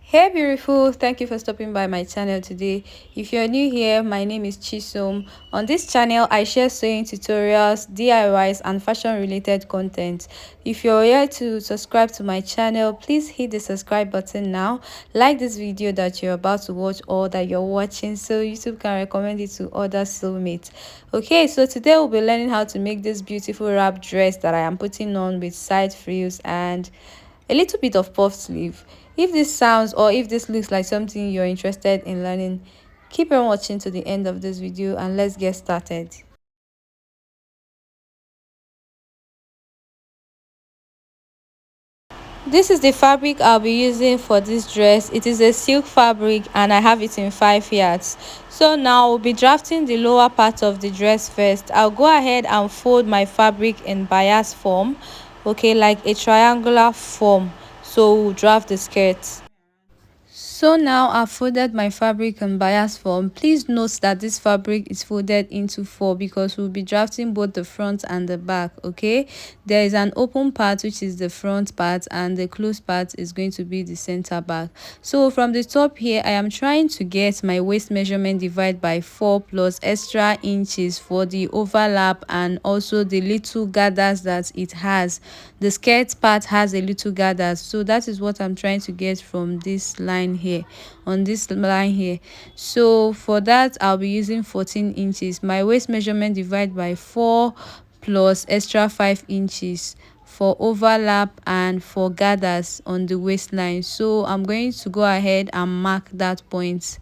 Hey beautiful, thank you for stopping by my channel today. If you're new here, my name is Chisom. On this channel I share sewing tutorials, DIYs and fashion related content. If you're here to subscribe to my channel, please hit the subscribe button now. Like this video that you're about to watch or that you're watching so YouTube can recommend it to other soulmates. Okay, so today we'll be learning how to make this beautiful wrap dress that I am putting on with side frills and a little bit of puff sleeve. If this sounds or if this looks like something you're interested in learning, keep on watching to the end of this video and let's get started. This is the fabric I'll be using for this dress. It is a silk fabric and I have it in 5 yards. So now we'll be drafting the lower part of the dress first. I'll go ahead and fold my fabric in bias form, okay, like a triangular form. So we'll draft the skirt. So now I've folded my fabric in bias form. Please note that this fabric is folded into 4 because we'll be drafting both the front and the back. Okay, there is an open part which is the front part and the closed part is going to be the center back. So from the top here I am trying to get my waist measurement divided by 4 plus extra inches for the overlap and also the little gathers that it has. The skirt part has a little gathers, so that is what I'm trying to get from this line here, on this line here. So for that I'll be using 14 inches. My waist measurement divided by 4 plus extra 5 inches for overlap and for gathers on the waistline. So I'm going to go ahead and mark that point.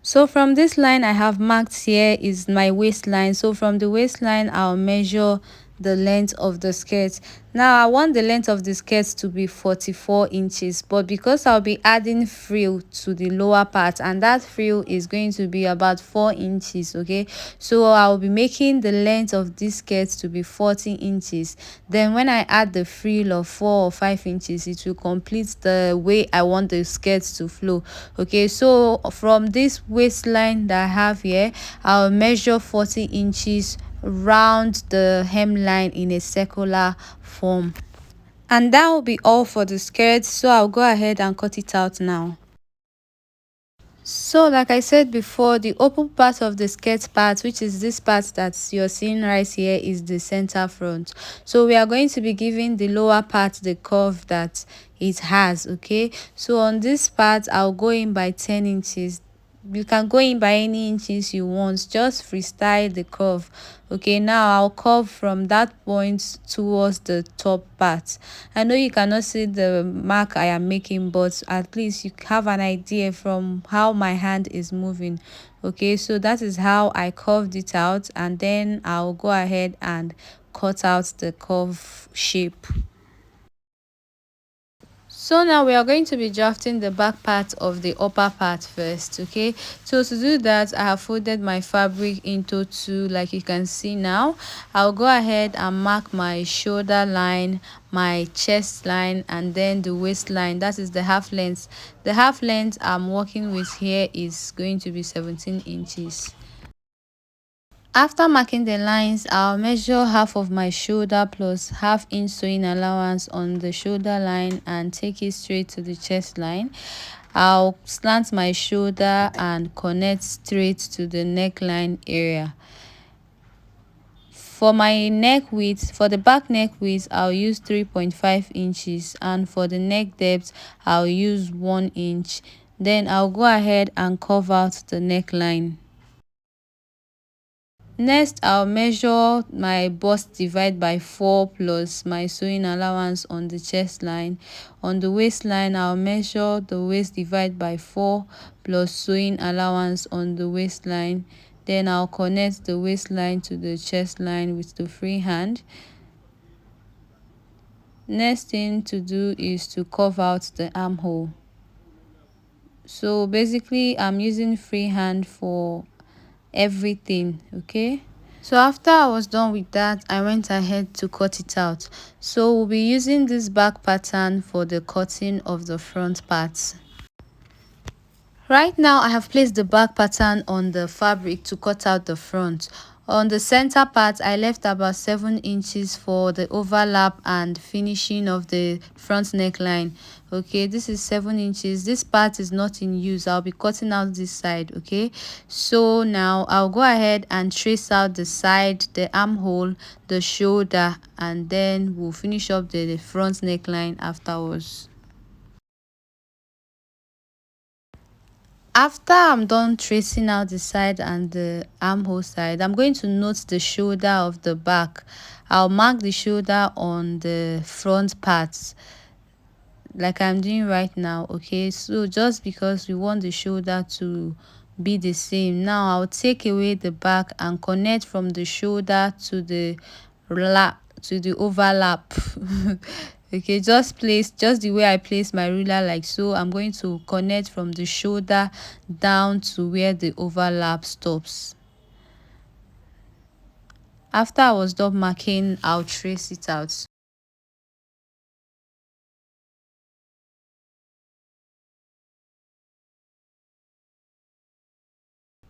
So from this line I have marked here is my waistline. So from the waistline I'll measure the length of the skirt. Now I want the length of the skirt to be 44 inches, but because I'll be adding frill to the lower part and that frill is going to be about 4 inches, okay, so I'll be making the length of this skirt to be 40 inches. Then when I add the frill of 4 or 5 inches, it will complete the way I want the skirt to flow. Okay, so from this waistline that I have here, I'll measure 40 inches round the hemline in a circular form, and that will be all for the skirt. So I'll go ahead and cut it out now. So like I said before, the open part of the skirt part, which is this part that you're seeing right here, is the center front. So we are going to be giving the lower part the curve that it has. Okay, so on this part I'll go in by 10 inches. You can go in by any inches you want, just freestyle the curve. Okay, now I'll curve from that point towards the top part. I know you cannot see the mark I am making, but at least you have an idea from how my hand is moving. Okay, so that is how I curved it out, and then I'll go ahead and cut out the curve shape. So now we are going to be drafting the back part of the upper part first. Okay, so to do that I have folded my fabric into 2 like you can see now. I'll go ahead and mark my shoulder line, my chest line, and then the waistline. That is the half length. The half length I'm working with here is going to be 17 inches. After marking the lines, I'll measure half of my shoulder plus half-inch sewing allowance on the shoulder line and take it straight to the chest line. I'll slant my shoulder and connect straight to the neckline area. For my neck width, for the back neck width, I'll use 3.5 inches, and for the neck depth, I'll use 1 inch. Then I'll go ahead and curve out the neckline. Next, I'll measure my bust divide by 4 plus my sewing allowance on the chest line. On the waistline, I'll measure the waist divide by 4 plus sewing allowance on the waistline. Then I'll connect the waistline to the chest line with the freehand. Next thing to do is to curve out the armhole. So basically I'm using freehand for everything. Okay, so after I was done with that, I went ahead to cut it out. So we'll be using this back pattern for the cutting of the front parts. Right now I have placed the back pattern on the fabric to cut out the front. On the center part, I left about 7 inches for the overlap and finishing of the front neckline. Okay, this is 7 inches. This part is not in use. I'll be cutting out this side. Okay, so now I'll go ahead and trace out the side, the armhole, the shoulder, and then we'll finish up the front neckline afterwards. After I'm done tracing out the side and the armhole side, I'm going to note the shoulder of the back. I'll mark the shoulder on the front parts like I'm doing right now. Okay, so just because we want the shoulder to be the same, now I'll take away the back and connect from the shoulder to the lap, to the overlap. Okay, just the way I place my ruler, like so. I'm going to connect from the shoulder down to where the overlap stops. After I was done marking, I'll trace it out.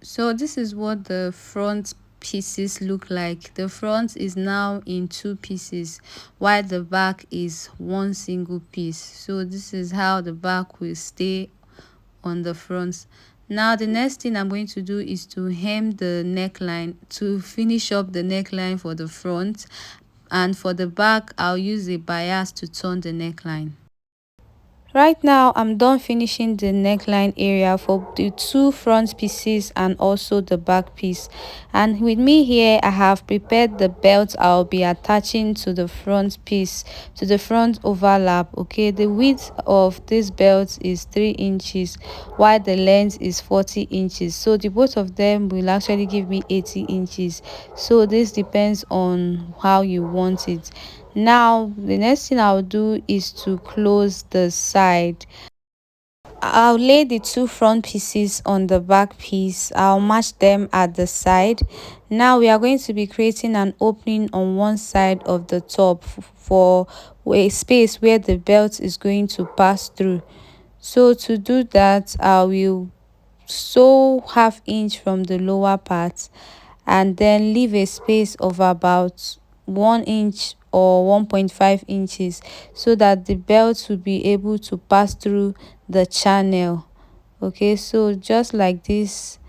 So this is what the front pieces look like. The front is now in 2 pieces while the back is one single piece. So this is how the back will stay on the front. Now the next thing I'm going to do is to hem the neckline to finish up the neckline for the front, and for the back I'll use a bias to turn the neckline. Right now, I'm done finishing the neckline area for the 2 front pieces and also the back piece. And with me here, I have prepared the belt I'll be attaching to the front piece, to the front overlap. Okay, the width of this belt is 3 inches, while the length is 40 inches. So the both of them will actually give me 80 inches. So this depends on how you want it. Now the next thing I'll do is to close the side. I'll lay the 2 front pieces on the back piece. I'll match them at the side. Now we are going to be creating an opening on one side of the top for a space where the belt is going to pass through. So to do that, I will sew ½ inch from the lower part and then leave a space of about 1 inch or 1.5 inches so that the belt will be able to pass through the channel. Okay, so just like this,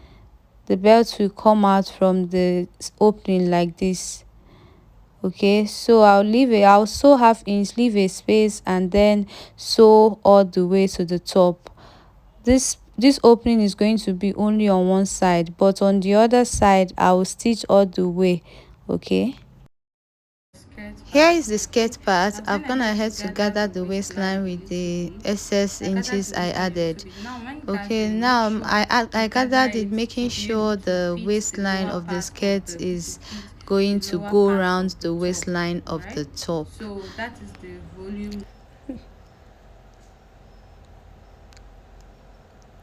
the belt will come out from the opening like this. Okay, so I'll sew ½ inch, leave a space, and then sew all the way to the top. This opening is going to be only on one side, but on the other side I will stitch all the way. Okay, here is the skirt part. I've gone ahead to gather the waistline with the excess inches I added. Okay, now I gathered it, making sure the waistline of the skirt is going to go around the waistline of the top. So that is the volume.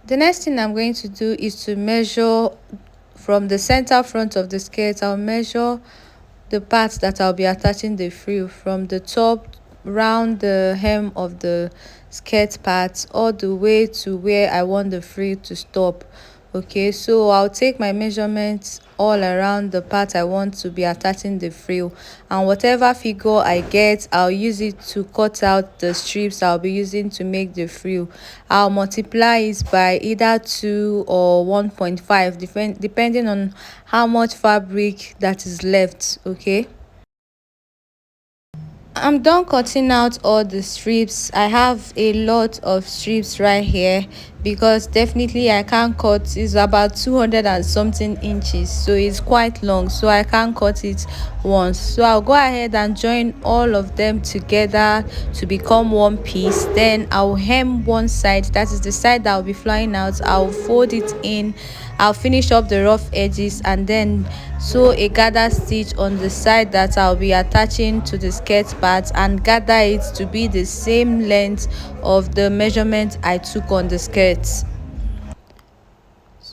The next thing I'm going to do is to measure from the center front of the skirt. I'll measure the parts that I'll be attaching the frill from the top round the hem of the skirt parts all the way to where I want the frill to stop. Okay, so I'll take my measurements all around the part I want to be attaching the frill, and whatever figure I get, I'll use it to cut out the strips I'll be using to make the frill. I'll multiply it by either 2 or 1.5 depending on how much fabric that is left. Okay, I'm done cutting out all the strips. I have a lot of strips right here because definitely I can't cut. It's about 200 and something inches, so it's quite long, so I can't cut it once. So I'll go ahead and join all of them together to become one piece. Then I'll hem one side, that is the side that will be flying out. I'll fold it in, I'll finish up the rough edges, and then sew a gather stitch on the side that I'll be attaching to the skirt part and gather it to be the same length of the measurement I took on the skirts.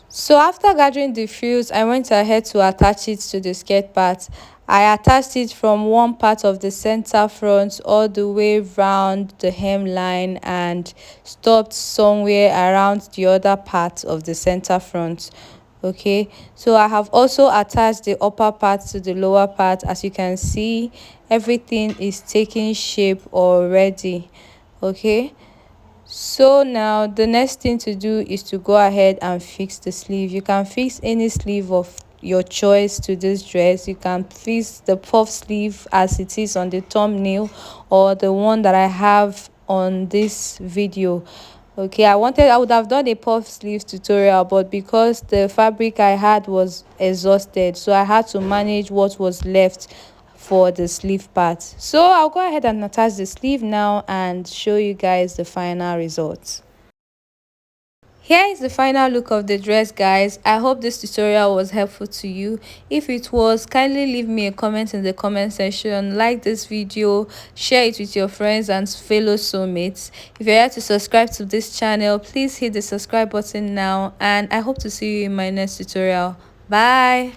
So after gathering the frills, I went ahead to attach it to the skirt part. I attached it from one part of the center front all the way round the hemline and stopped somewhere around the other part of the center front. Okay, so I have also attached the upper part to the lower part. As you can see, everything is taking shape already. Okay, so now the next thing to do is to go ahead and fix the sleeve. You can fix any sleeve of your choice to this dress. You can fix the puff sleeve as it is on the thumbnail, or the one that I have on this video. Okay, I would have done a puff sleeve tutorial, but because the fabric I had was exhausted, so I had to manage what was left for the sleeve part. So I'll go ahead and attach the sleeve now and show you guys the final results. Here is the final look of the dress, guys. I hope this tutorial was helpful to you. If it was, kindly leave me a comment in the comment section, like this video, share it with your friends and fellow soulmates. If you're here to subscribe to this channel, please hit the subscribe button now, and I hope to see you in my next tutorial. Bye.